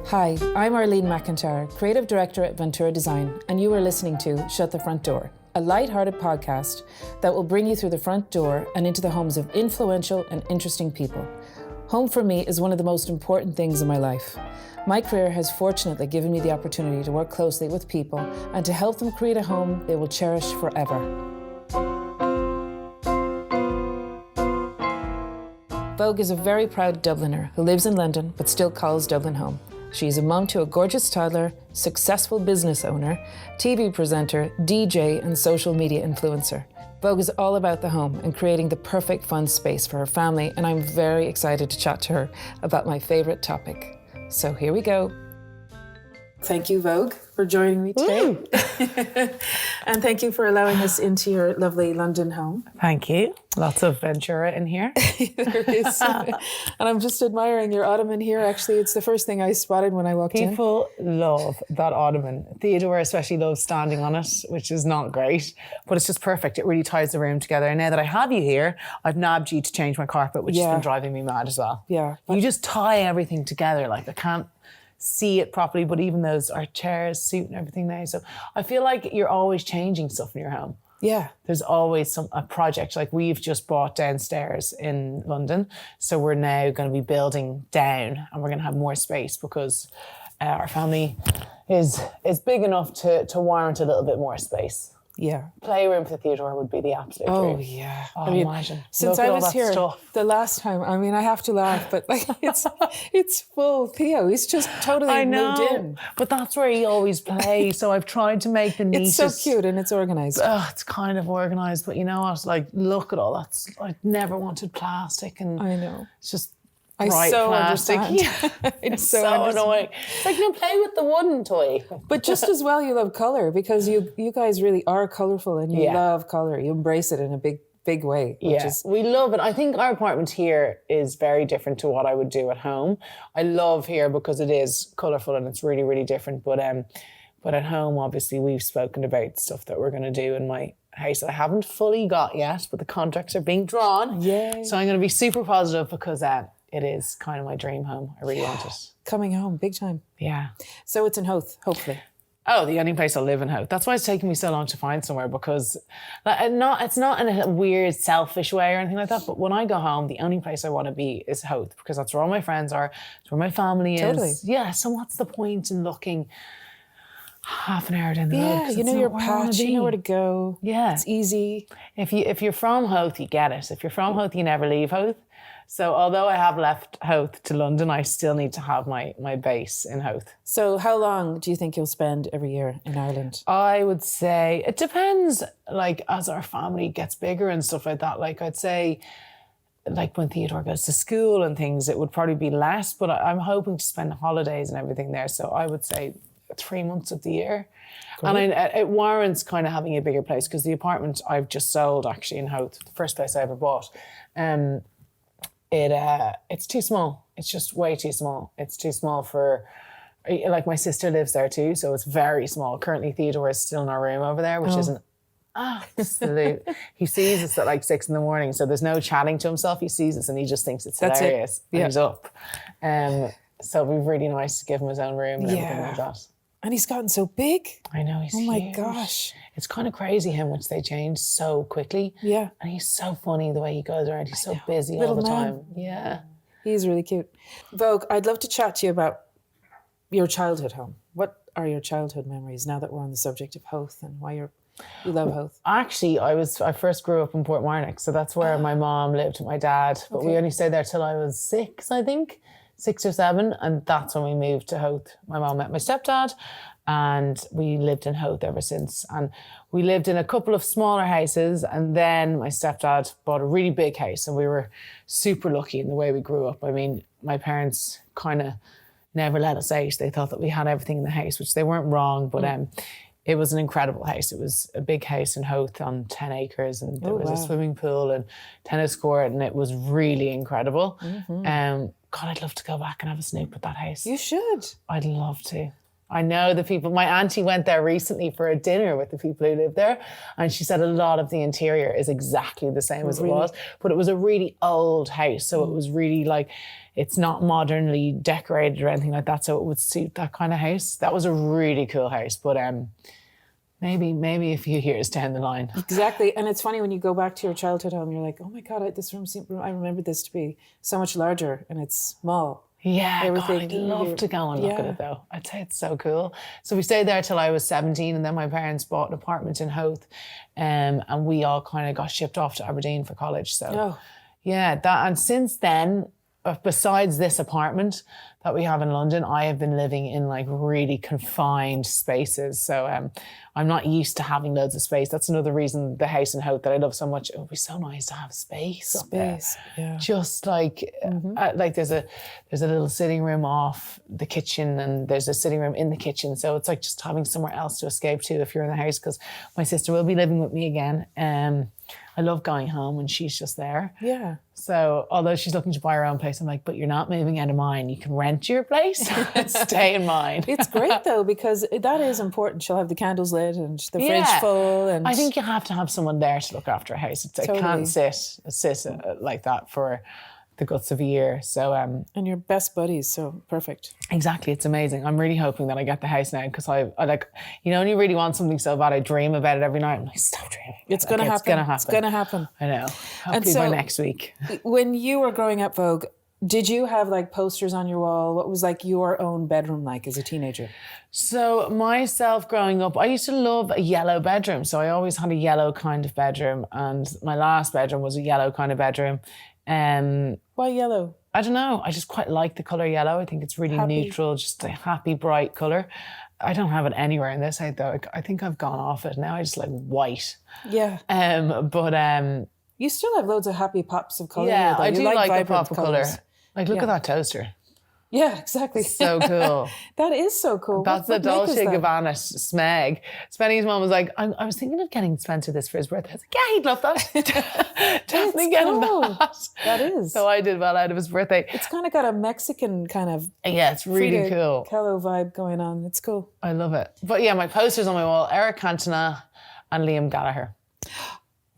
Hi, I'm Arlene McIntyre, Creative Director at Ventura Design, and you are listening to Shut the Front Door, a light-hearted podcast that will bring you through the front door and into the homes of influential and interesting people. Home for me is one of the most important things in my life. My career has fortunately given me the opportunity to work closely with people and to help them create a home they will cherish forever. Vogue is a very proud Dubliner who lives in London but still calls Dublin home. She's a mum to a gorgeous toddler, successful business owner, TV presenter, DJ, and social media influencer. Vogue is all about the home and creating the perfect fun space for her family, and I'm very excited to chat to her about my favourite topic. So here we go. Thank you, Vogue, for joining me today. And thank you for allowing us into your lovely London home. Thank you. Lots of Ventura in here. There is. And I'm just admiring your ottoman here. Actually, it's the first thing I spotted when I walked in. People love that ottoman. Theodore especially loves standing on it, which is not great, but it's just perfect. It really ties the room together. And now that I have you here, I've nabbed you to change my carpet, which has been driving me mad as well. Yeah. You just tie everything together. Like, I can't see it properly, but even those, our chairs, suit and everything now. So I feel like you're always changing stuff in your home. Yeah. There's always a project. Like, we've just bought downstairs in London. So we're now going to be building down and we're going to have more space because our family is big enough to warrant a little bit more space. Yeah. Playroom for Theodore would be the absolute dream. Oh, yeah. Oh, I mean, imagine. Since I was here the last time, I mean, I have to laugh, but like it's full Theo. He's just totally moved in. But that's where he always plays. So I've tried to make the niches. It's so cute and it's organised. Oh, it's kind of organised, but you know what? Like, look at all that. I never wanted plastic, and I know. It's just I so plastic. understand. Yeah. It's so annoying. It's like, you play with the wooden toy. But just as well, you love colour because you guys really are colourful and you love colour. You embrace it in a big way. We love it. I think our apartment here is very different to what I would do at home. I love here because it is colourful and it's really, really different. But at home, obviously, we've spoken about stuff that we're going to do in my house that I haven't fully got yet, but the contracts are being drawn. Yay. So I'm going to be super positive because it is kind of my dream home. I really want it. Coming home, big time. Yeah. So it's in Howth, hopefully. Oh, the only place I'll live in Howth. That's why it's taken me so long to find somewhere, because it's not in a weird, selfish way or anything like that, but when I go home, the only place I want to be is Howth, because that's where all my friends are, it's where my family is. Totally. Yeah, so what's the point in looking half an hour down the road? Yeah, you know your patch, you know where to go. Yeah. It's easy. If you're from Howth, you get it. If you're from Howth, you never leave Howth. So although I have left Howth to London, I still need to have my base in Howth. So how long do you think you'll spend every year in Ireland? I would say, it depends, like, as our family gets bigger and stuff like that. Like, I'd say, like, when Theodore goes to school and things, it would probably be less, but I'm hoping to spend holidays and everything there. So I would say 3 months of the year. Cool. And it warrants kind of having a bigger place, because the apartment I've just sold actually in Howth, the first place I ever bought, it's too small. It's just way too small. It's too small for, like, my sister lives there too, so it's very small. Currently, Theodore is still in our room over there, which is an absolute. He sees us at like 6 a.m, so there's no chatting to himself. He sees us and he just thinks it's hilarious. And he's up. So it'd be really nice to give him his own room and everything like that. And he's gotten so big. I know, he's huge. Oh my huge. gosh. It's kind of crazy how much they change so quickly. Yeah. And he's so funny the way he goes around. He's so busy all the time. Yeah. He's really cute. Vogue, I'd love to chat to you about your childhood home. What are your childhood memories now that we're on the subject of Howth and why you love Howth? Actually, I first grew up in Portmarnock, so that's where my mom lived with my dad. But we only stayed there till I was 6, I think. 6 or 7, and that's when we moved to Howth. My mom met my stepdad and we lived in Howth ever since. And we lived in a couple of smaller houses, and then my stepdad bought a really big house, and we were super lucky in the way we grew up. I mean, my parents kind of never let us out. They thought that we had everything in the house, which they weren't wrong, but it was an incredible house. It was a big house in Howth on 10 acres, and there was a swimming pool and tennis court, and it was really incredible. God, I'd love to go back and have a snoop at that house. You should. I'd love to. I know the people. My auntie went there recently for a dinner with the people who live there, and she said a lot of the interior is exactly the same as it was, but it was a really old house, so it was really like, it's not modernly decorated or anything like that, so it would suit that kind of house. That was a really cool house, but maybe a few years down the line. Exactly. And it's funny when you go back to your childhood home, you're like, oh my God, this room I remember this to be so much larger, and it's small. Yeah, Everything. God, I'd love to go and look at it though. I'd say it's so cool. So we stayed there till I was 17, and then my parents bought an apartment in Howth, and we all kind of got shipped off to Aberdeen for college. So yeah, and since then, besides this apartment that we have in London, I have been living in like really confined spaces. So I'm not used to having loads of space. That's another reason the house in Howth that I love so much. It would be so nice to have space up there. Yeah. Just like like there's a little sitting room off the kitchen, and there's a sitting room in the kitchen. So it's like just having somewhere else to escape to if you're in the house, because my sister will be living with me again. I love going home when she's just there. Yeah. So although she's looking to buy her own place, I'm like, but you're not moving out of mine. You can rent your place and stay in mine. It's great though, because that is important. She'll have the candles lit and the fridge full. And I think you have to have someone there to look after a house. It can't sit like that for the guts of a year. So and your best buddies, so perfect. Exactly, it's amazing. I'm really hoping that I get the house now, because I like, you know, when you really want something so bad, I dream about it every night. I'm like, stop dreaming. It's going to happen. It's going to happen. I know. Hopefully by next week. When you were growing up, Vogue, did you have like posters on your wall? What was like your own bedroom like as a teenager? So myself growing up, I used to love a yellow bedroom. So I always had a yellow kind of bedroom, and my last bedroom was a yellow kind of bedroom. Why yellow? I don't know. I just quite like the colour yellow. I think it's really neutral, just a happy, bright colour. I don't have it anywhere in this house though. I think I've gone off it. Now I just like white. Yeah. But you still have loads of happy pops of colour. Yeah, I do like a vibrant pop of colour. Like, look at that toaster. Yeah, exactly. So cool. That is so cool. That's the Dolce & Gabbana Smeg. Spenny's mom was like, I was thinking of getting Spencer this for his birthday. I was like, yeah, he'd love that. Definitely get him that. That is. So I did well out of his birthday. It's kind of got a Mexican kind of... Yeah, it's really cool. Kahlo vibe going on. It's cool. I love it. But yeah, my posters on my wall, Eric Cantona and Liam Gallagher.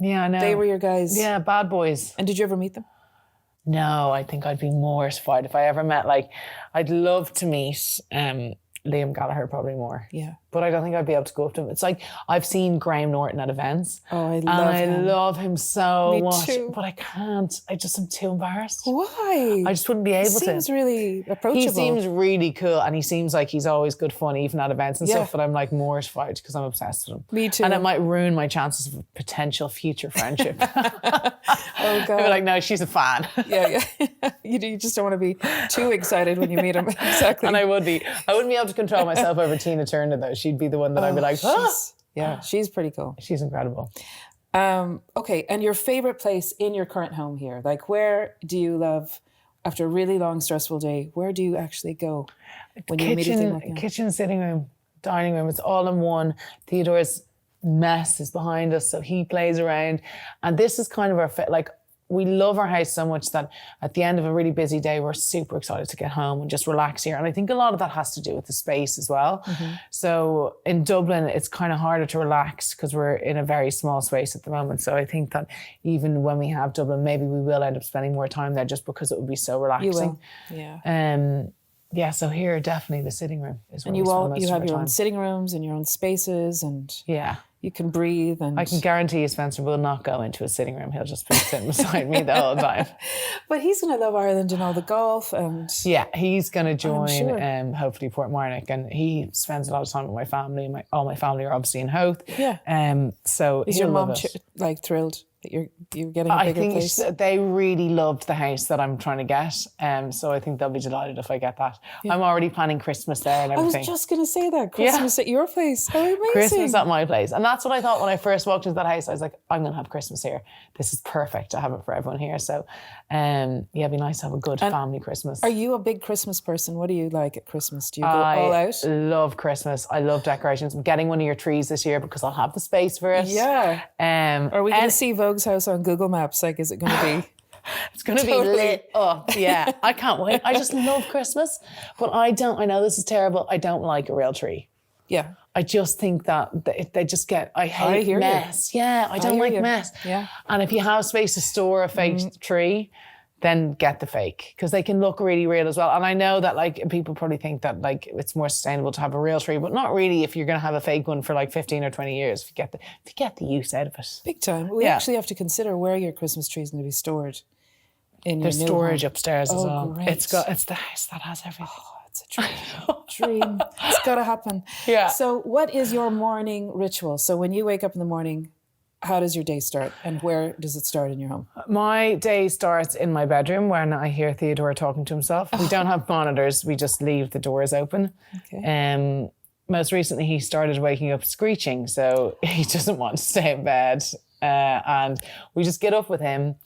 Yeah, I know. They were your guys. Yeah, bad boys. And did you ever meet them? No, I think I'd be mortified if I ever met, like, I'd love to meet Liam Gallagher probably more. Yeah. But I don't think I'd be able to go up to him. It's like, I've seen Graham Norton at events. Oh, I love him. And I love him so much. Too. But I can't. I'm too embarrassed. Why? I just wouldn't be able to. He seems really approachable. He seems really cool, and he seems like he's always good fun, even at events and stuff, but I'm like mortified because I'm obsessed with him. Me too. And it might ruin my chances of a potential future friendship. Oh, God. I'd be like, no, she's a fan. Yeah. You just don't want to be too excited when you meet him. Exactly. And I wouldn't be able to control myself over Tina Turner, though. She'd be the one that I'd be like, yeah, she's pretty cool. She's incredible. Okay, and your favorite place in your current home here? Like, where do you love, after a really long, stressful day, where do you actually go when you meet a thing like that? Kitchen, sitting room, dining room, it's all in one. Theodore's mess is behind us, so he plays around. And this is kind of our, we love our house so much that at the end of a really busy day, we're super excited to get home and just relax here. And I think a lot of that has to do with the space as well. Mm-hmm. So in Dublin, it's kind of harder to relax because we're in a very small space at the moment. So I think that even when we have Dublin, maybe we will end up spending more time there just because it would be so relaxing. You will, yeah. So here, definitely the sitting room is where we spend most of our time. You have your own sitting rooms and your own spaces, and you can breathe. And I can guarantee you Spencer will not go into a sitting room. He'll just be sitting beside me the whole time. But he's going to love Ireland and all the golf. And yeah, he's going to join hopefully Portmarnock, and he spends a lot of time with my family. All my family are obviously in Howth. Yeah. So is your mom thrilled that you're getting a bigger place? I think they really loved the house that I'm trying to get. So I think they'll be delighted if I get that. Yeah. I'm already planning Christmas there and everything. I was just going to say that. Christmas at your place. How amazing. Christmas at my place. And that's what I thought when I first walked into that house. I was like, I'm going to have Christmas here. This is perfect to have it for everyone here. So it'd be nice to have a good family Christmas. Are you a big Christmas person? What do you like at Christmas? Do you go all out? I love Christmas. I love decorations. I'm getting one of your trees this year because I'll have the space for it. Yeah. Are we going to see Vogue's house on Google Maps? Like, is it going to be... It's going to be lit up. Yeah, I can't wait. I just love Christmas. But I know this is terrible. I don't like a real tree. Yeah. I just think that they just get, I hate mess. Yeah, I don't like mess. Yeah. And if you have space to store a fake tree, then get the fake, because they can look really real as well. And I know that like people probably think that like it's more sustainable to have a real tree, but not really if you're going to have a fake one for like 15 or 20 years, if you get the use out of it. Big time. We actually have to consider where your Christmas tree is going to be stored. There's storage upstairs as well. Great. It's the house that has everything. Oh, it's a dream. Dream. It's got to happen. Yeah. So what is your morning ritual? So when you wake up in the morning, how does your day start, and where does it start in your home? My day starts in my bedroom when I hear Theodore talking to himself. We don't have monitors. We just leave the doors open. Okay. Most recently, he started waking up screeching, so he doesn't want to stay in bed. And we just get up with him,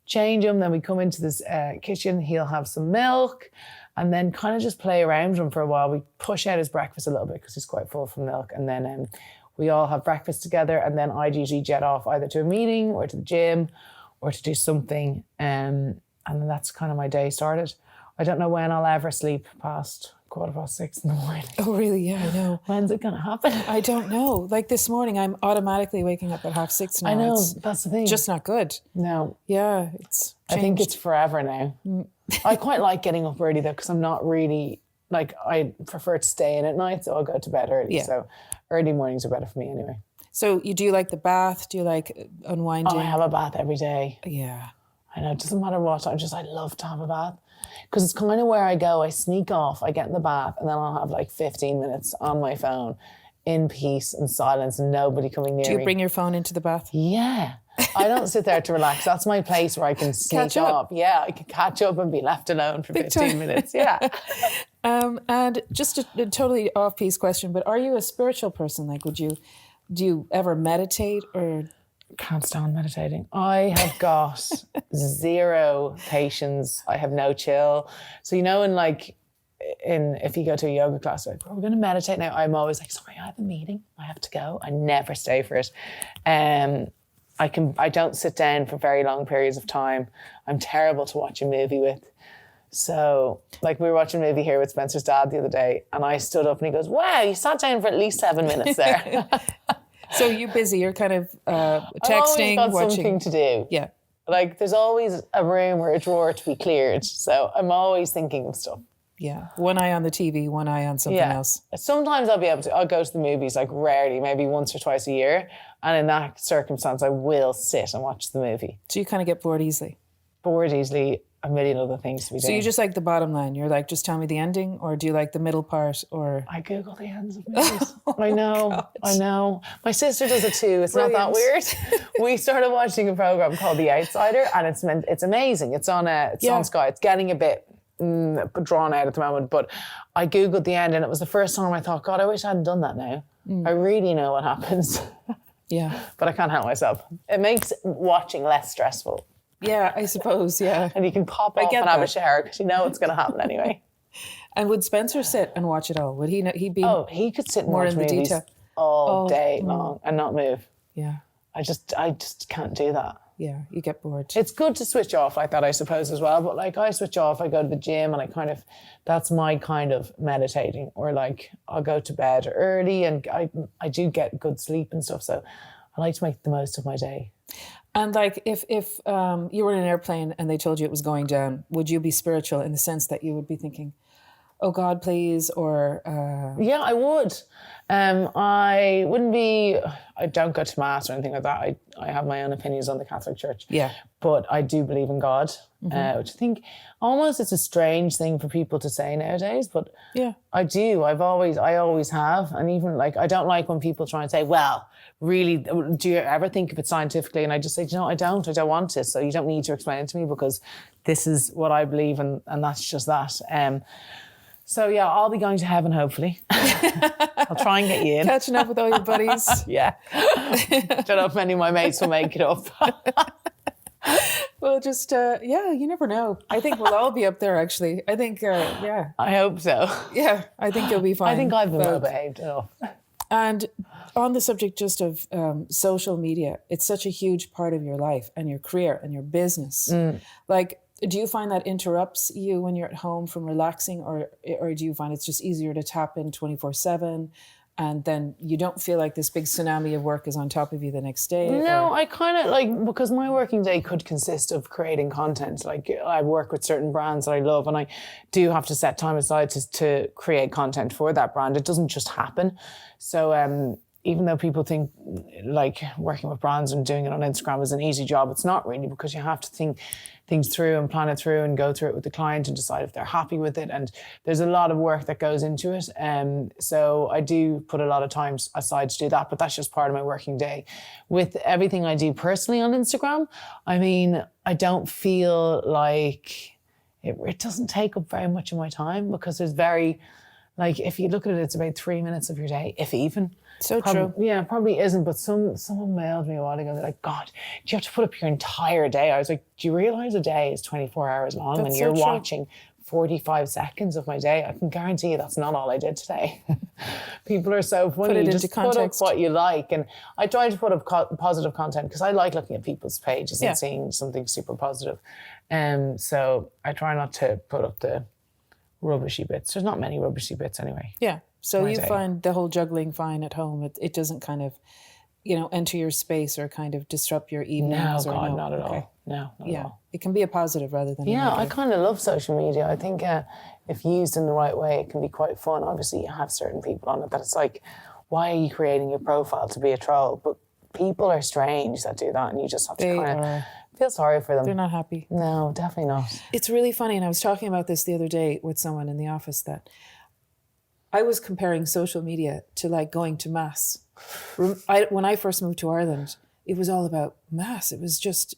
change him, then we come into this kitchen. He'll have some milk, and then kind of just play around with him for a while. We push out his breakfast a little bit because he's quite full from milk, and then we all have breakfast together, and then I'd usually jet off either to a meeting or to the gym or to do something. And then that's kind of my day started. I don't know when I'll ever sleep past 6:15 in the morning. Oh, really? Yeah, I know. When's it going to happen? I don't know. Like this morning, I'm automatically waking up at 6:30 now. I know, It's that's the thing. just not good. No. Yeah, it's changed. I think it's forever now. I quite like getting up early though, because I'm not really, like, I prefer to stay in at night, so I'll go to bed early. Yeah. So early mornings are better for me anyway. So do you like the bath? Do you like unwinding? Oh, I have a bath every day. Yeah. I know, it doesn't matter what, I love to have a bath. Because it's kind of where I go, I sneak off, I get in the bath, and then I'll have like 15 minutes on my phone in peace and silence and nobody coming near me. Do you bring your phone into the bath? Yeah. I don't sit there to relax. That's my place where I can sneak up. Yeah, I can catch up and be left alone for 15 minutes. Yeah. And just a totally off-piece question, but are you a spiritual person? Like, do you ever meditate or... Can't stand meditating. I have got zero patience. I have no chill. So, if you go to a yoga class, like, we're going to meditate now. I'm always like, sorry, I have a meeting. I have to go. I never stay for it. I don't sit down for very long periods of time. I'm terrible to watch a movie with. So, like, we were watching a movie here with Spencer's dad the other day, and I stood up and he goes, wow, you sat down for at least 7 minutes there. So you're busy, you're kind of texting, I've always got watching. something to do. Yeah. Like, there's always a room or a drawer to be cleared. So I'm always thinking of stuff. Yeah. One eye on the TV, one eye on something else. Sometimes I'll go to the movies, like rarely, maybe once or twice a year. And in that circumstance, I will sit and watch the movie. So you kind of get bored easily? Bored easily, a million other things to be doing. So you just like the bottom line? You're like, just tell me the ending? Or do you like the middle part? Or I Google the ends of movies. I know. My sister does it too. It's Brilliant. not that weird. We started watching a program called The Outsider, and it's amazing. It's on Sky. It's getting a bit drawn out at the moment, but I Googled the end, and it was the first time I thought, God, I wish I hadn't done that now. I really know what happens. Yeah. But I can't help myself. It makes watching less stressful. Yeah, I suppose, yeah. And you can pop off and have a shower because you know it's going to happen anyway. And would Spencer sit and watch it all? Would he? He'd be. Oh, he could sit and more watch in the movies detail all day long and not move. Yeah. I just can't do that. Yeah, you get bored. It's good to switch off like that, I suppose, as well. But like, I switch off, I go to the gym, and that's my kind of meditating. Or like, I'll go to bed early, and I do get good sleep and stuff. So I like to make the most of my day. And like, if you were in an airplane and they told you it was going down, would you be spiritual in the sense that you would be thinking, oh God, please, or... Yeah, I would. I wouldn't be... I don't go to mass or anything like that. I have my own opinions on the Catholic Church. Yeah. But I do believe in God, which I think almost it's a strange thing for people to say nowadays, but yeah, I do. I always have. And even like, I don't like when people try and say, well, really, do you ever think of it scientifically? And I just say, no, I don't want to. So you don't need to explain it to me because this is what I believe and that's just that. So yeah, I'll be going to heaven, hopefully. I'll try and get you in. Catching up with all your buddies. Yeah. Don't know if any of my mates will make it up. Well, just, you never know. I think we'll all be up there, actually. I think, I hope so. Yeah, I think you'll be fine. I think I've been well behaved enough. And on the subject just of social media, it's such a huge part of your life and your career and your business. Like, do you find that interrupts you when you're at home from relaxing, or do you find it's just easier to tap in 24/7? And then you don't feel like this big tsunami of work is on top of you the next day? No, I kind of like, because my working day could consist of creating content. Like, I work with certain brands that I love, and I do have to set time aside to create content for that brand. It doesn't just happen. So even though people think like working with brands and doing it on Instagram is an easy job, it's not really, because you have to think things through and plan it through and go through it with the client and decide if they're happy with it. And there's a lot of work that goes into it. So I do put a lot of time aside to do that, but that's just part of my working day. With everything I do personally on Instagram, I mean, I don't feel like it doesn't take up very much of my time, because there's like, if you look at it, it's about 3 minutes of your day, if even. So true. Yeah, probably isn't. But someone mailed me a while ago. They're like, God, do you have to put up your entire day? I was like, do you realize a day is 24 hours long? That's and so you're true. watching 45 seconds of my day? I can guarantee you that's not all I did today. People are so funny. Put it You into just context. put up what you like. And I try to put up positive content, because I like looking at people's pages and seeing something super positive. So I try not to put up the rubbishy bits. There's not many rubbishy bits anyway. Yeah. So you day. find the whole juggling fine at home. It doesn't kind of, enter your space or kind of disrupt your No, evenings? God, not at all. No, not at all. It can be a positive rather than a Yeah, I negative. kind of love social media. I think if used in the right way, it can be quite fun. Obviously, you have certain people on it that it's like, why are you creating your profile to be a troll? But people are strange that do that, and you just have to kind of feel sorry for them. They're not happy. No, definitely not. It's really funny, and I was talking about this the other day with someone in the office, that I was comparing social media to like going to mass. When I first moved to Ireland, it was all about mass. It was just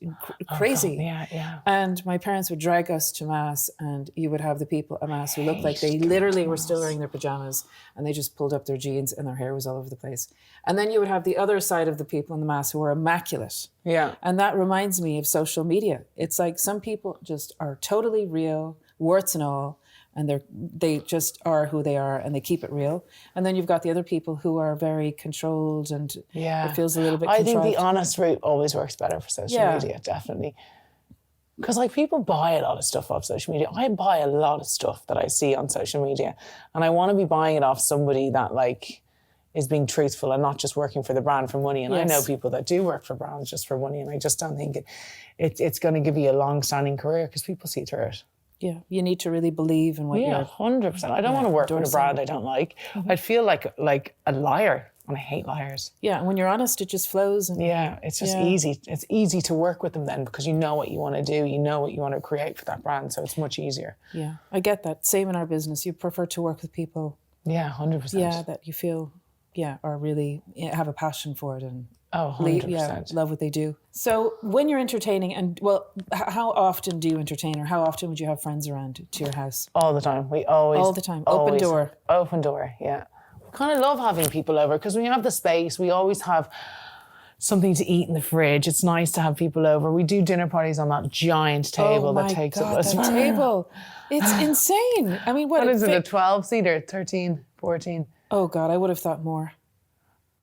crazy. God, yeah. And my parents would drag us to mass, and you would have the people at mass who looked like they literally were still wearing their pajamas, and they just pulled up their jeans and their hair was all over the place. And then you would have the other side of the people in the mass who were immaculate. Yeah. And that reminds me of social media. It's like some people just are totally real, warts and all, and they just are who they are, and they keep it real. And then you've got the other people who are very controlled, and it feels a little bit contrived. I think the honest route always works better for social media, definitely. Because like people buy a lot of stuff off social media. I buy a lot of stuff that I see on social media, and I want to be buying it off somebody that like is being truthful and not just working for the brand for money. And I know people that do work for brands just for money, and I just don't think it's going to give you a long-standing career, because people see through it. Yeah, you need to really believe in what you're... 100%. I don't want to work with a brand I don't like. I'd feel like a liar, and I hate liars. Yeah, and when you're honest, it just flows. And it's just easy. It's easy to work with them then, because you know what you want to do, you know what you want to create for that brand, so it's much easier. Yeah, I get that. Same in our business. You prefer to work with people... Yeah, 100%. Yeah, that you feel, are really, have a passion for it, and... 100%. Love what they do. So when you're entertaining, and how often do you entertain, or how often would you have friends around to your house? All the time. We always... All the time. Open door. Open door, yeah. We kind of love having people over, because we have the space. We always have something to eat in the fridge. It's nice to have people over. We do dinner parties on that giant table that takes up that table. It's insane. I mean, what is it, a 12-seater, 13, 14? Oh God, I would have thought more.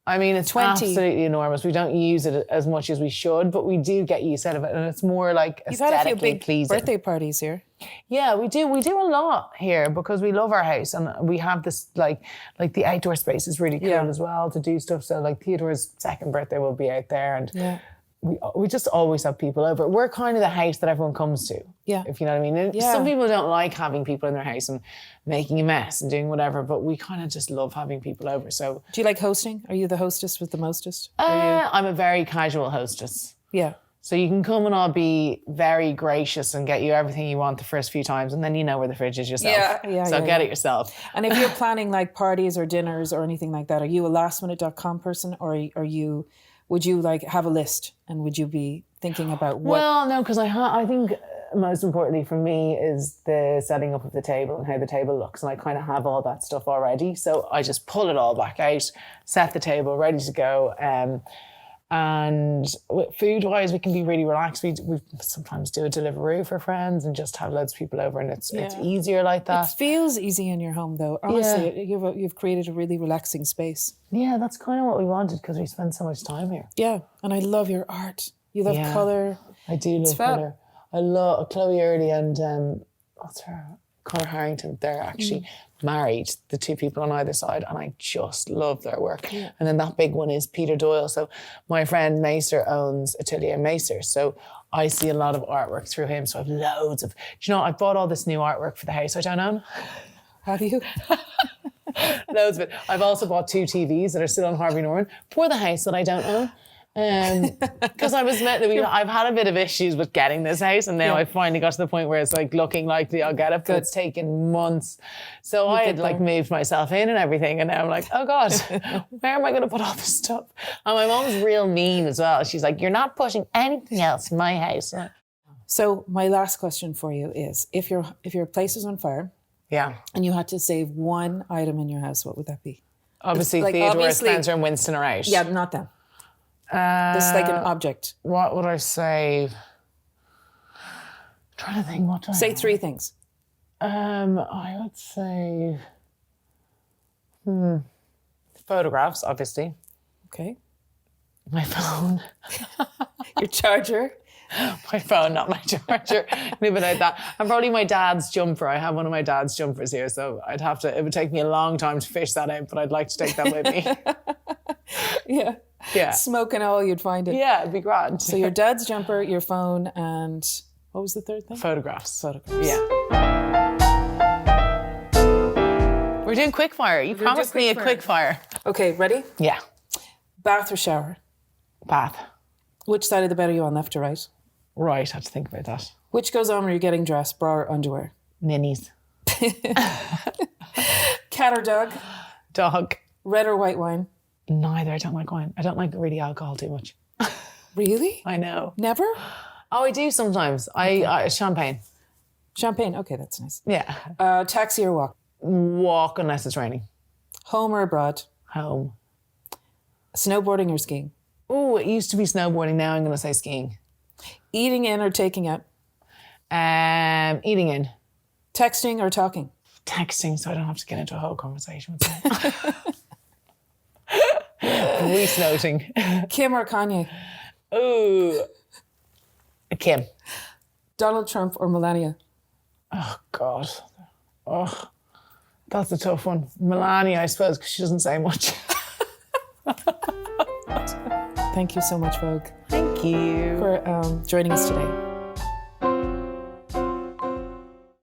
I mean, it's 20. Absolutely enormous. We don't use it as much as we should, but we do get use out of it, and it's more like You've had a few big pleasing. birthday parties here. Yeah, we do. We do a lot here, because we love our house, and we have this like the outdoor space is really cool as well to do stuff. So like Theodore's second birthday will be out there, and we just always have people over. We're kind of the house that everyone comes to, if you know what I mean. And some people don't like having people in their house and making a mess and doing whatever, but we kind of just love having people over. So, do you like hosting? Are you the hostess with the mostest? I'm a very casual hostess. Yeah. So you can come and I'll be very gracious and get you everything you want the first few times, and then you know where the fridge is yourself. So get it yourself. And if you're planning like parties or dinners or anything like that, are you a lastminute.com person, or would you like have a list, and would you be thinking about what? Well, no, because I think most importantly for me is the setting up of the table and how the table looks, and I kind of have all that stuff already. So I just pull it all back out, set the table ready to go. And food-wise, we can be really relaxed. We sometimes do a Deliveroo for friends and just have loads of people over, and it's easier like that. It feels easy in your home, though. Honestly, you've created a really relaxing space. Yeah, that's kind of what we wanted because we spend so much time here. Yeah, and I love your art. You love colour. I do love colour. I love Chloe Early and what's her? Connor Harrington. They're actually married, the two people on either side, and I just love their work. Yeah. And then that big one is Peter Doyle. So my friend Macer owns Atelier Macer. So I see a lot of artwork through him. So I've loads of, I bought all this new artwork for the house I don't own. Have you? Loads of it. I've also bought 2 TVs that are still on Harvey Norman for the house that I don't own. Because I've had a bit of issues with getting this house, and now I finally got to the point where it's like looking likely I'll get it, but it's taken months. So I had like moved myself in and everything, and now I'm like, oh God, where am I going to put all this stuff? And my mom's real mean as well. She's like, you're not putting anything else in my house. So my last question for you is, if your place is on fire, and you had to save one item in your house, what would that be? Obviously, Theodore, Spencer, and Winston are out. Yeah, not them. This is like an object. What would I save? I'm trying to think. What do I say? 3 things. I would say photographs, obviously. Okay. My phone. Your charger. My phone, not my charger. Leave it like that. And probably my dad's jumper. I have one of my dad's jumpers here, so it would take me a long time to fish that out, but I'd like to take that with me. Yeah. Smoke and all, you'd find it. Yeah, it'd be grand. So your dad's jumper, your phone, and what was the third thing? Photographs. Yeah. We're doing quickfire. You promised me a quickfire. Okay, ready? Yeah. Bath or shower? Bath. Which side of the bed are you on, left or right? Right, I had to think about that. Which goes on when you're getting dressed, bra or underwear? Ninnies. Cat or dog? Dog. Red or white wine? Neither. I don't like wine. I don't like really alcohol too much. Really? I know. Never? Oh, I do sometimes. Champagne. Champagne. Okay, that's nice. Yeah. Taxi or walk? Walk unless it's raining. Home or abroad? Home. Snowboarding or skiing? Oh, it used to be snowboarding. Now I'm going to say skiing. Eating in or taking out? Eating in. Texting or talking? Texting, so I don't have to get into a whole conversation with someone. Voice noting. Kim or Kanye? Ooh. Kim. Donald Trump or Melania? Oh, God. Oh, that's a tough one. Melania, I suppose, because she doesn't say much. Thank you so much, Vogue. Thank you. For joining us today.